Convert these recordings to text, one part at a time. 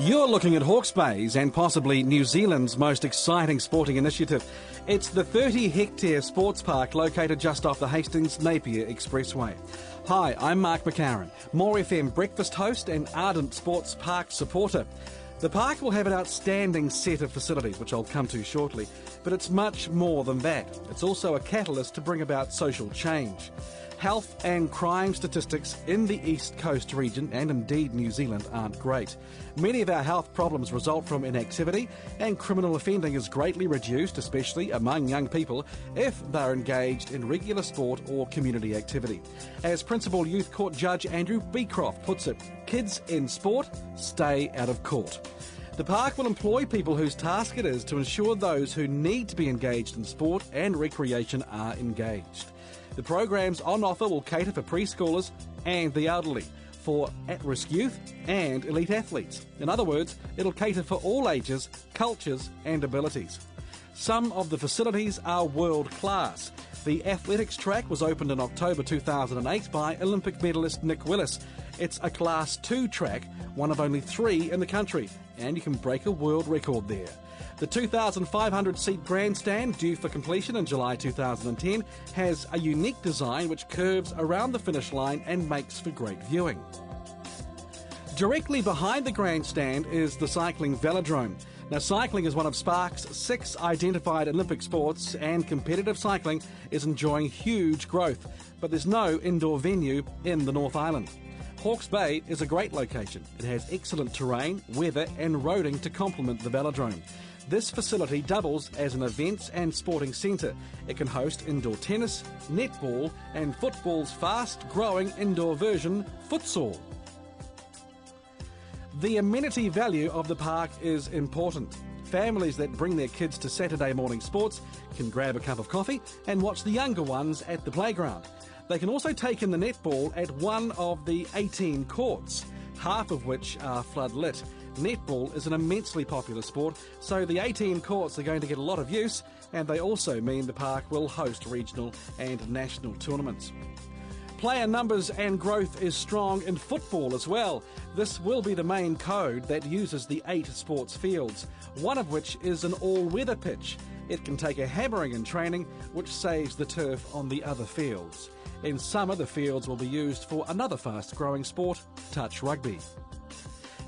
You're looking at Hawke's Bay's and possibly New Zealand's most exciting sporting initiative. It's the 30-hectare sports park located just off the Hastings Napier Expressway. Hi, I'm Mark McCarran, More FM breakfast host and ardent sports park supporter. The park will have an outstanding set of facilities, which I'll come to shortly, but it's much more than that. It's also a catalyst to bring about social change. Health and crime statistics in the East Coast region, and indeed New Zealand, aren't great. Many of our health problems result from inactivity, and criminal offending is greatly reduced, especially among young people, if they're engaged in regular sport or community activity. As Principal Youth Court Judge Andrew Beecroft puts it, kids in sport stay out of court. The park will employ people whose task it is to ensure those who need to be engaged in sport and recreation are engaged. The programs on offer will cater for preschoolers and the elderly, for at-risk youth and elite athletes. In other words, it'll cater for all ages, cultures and abilities. Some of the facilities are world-class. The athletics track was opened in October 2008 by Olympic medalist Nick Willis. It's a Class 2 track, one of only 3 in the country, and you can break a world record there. The 2,500-seat grandstand, due for completion in July 2010, has a unique design which curves around the finish line and makes for great viewing. Directly behind the grandstand is the cycling Velodrome. Now, cycling is one of Spark's 6 identified Olympic sports, and competitive cycling is enjoying huge growth, but there's no indoor venue in the North Island. Hawke's Bay is a great location. It has excellent terrain, weather and roading to complement the Velodrome. This facility doubles as an events and sporting centre. It can host indoor tennis, netball and football's fast-growing indoor version, futsal. The amenity value of the park is important. Families that bring their kids to Saturday morning sports can grab a cup of coffee and watch the younger ones at the playground. They can also take in the netball at one of the 18 courts, half of which are floodlit. Netball is an immensely popular sport, so the 18 courts are going to get a lot of use, and they also mean the park will host regional and national tournaments. Player numbers and growth is strong in football as well. This will be the main code that uses the 8 sports fields, one of which is an all-weather pitch. It can take a hammering in training, which saves the turf on the other fields. In summer, the fields will be used for another fast-growing sport, touch rugby.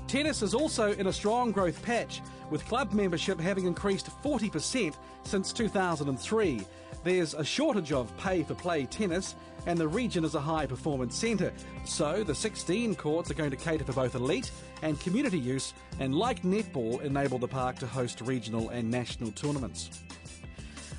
Tennis is also in a strong growth patch, with club membership having increased 40% since 2003. There's a shortage of pay-for-play tennis, and the region is a high-performance centre, so the 16 courts are going to cater for both elite and community use, and like netball, enable the park to host regional and national tournaments.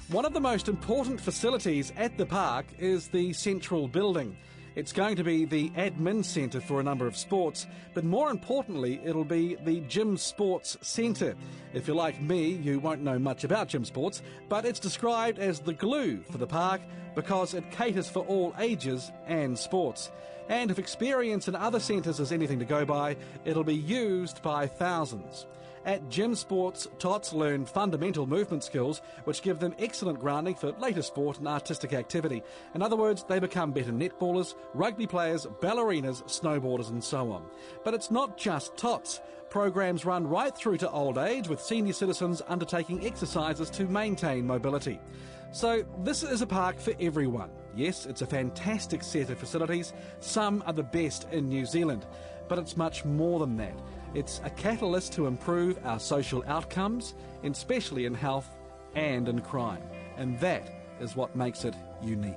One of the most important facilities at the park is the central building. It's going to be the admin centre for a number of sports, but more importantly, it'll be the gym sports centre. If you're like me, you won't know much about gym sports, but it's described as the glue for the park because it caters for all ages and sports. And if experience in other centres is anything to go by, it'll be used by thousands. At Gym Sports, tots learn fundamental movement skills which give them excellent grounding for later sport and artistic activity. In other words, they become better netballers, rugby players, ballerinas, snowboarders and so on. But it's not just tots. Programs run right through to old age, with senior citizens undertaking exercises to maintain mobility. So this is a park for everyone. Yes, it's a fantastic set of facilities. Some are the best in New Zealand, but it's much more than that. It's a catalyst to improve our social outcomes, especially in health and in crime. And that is what makes it unique.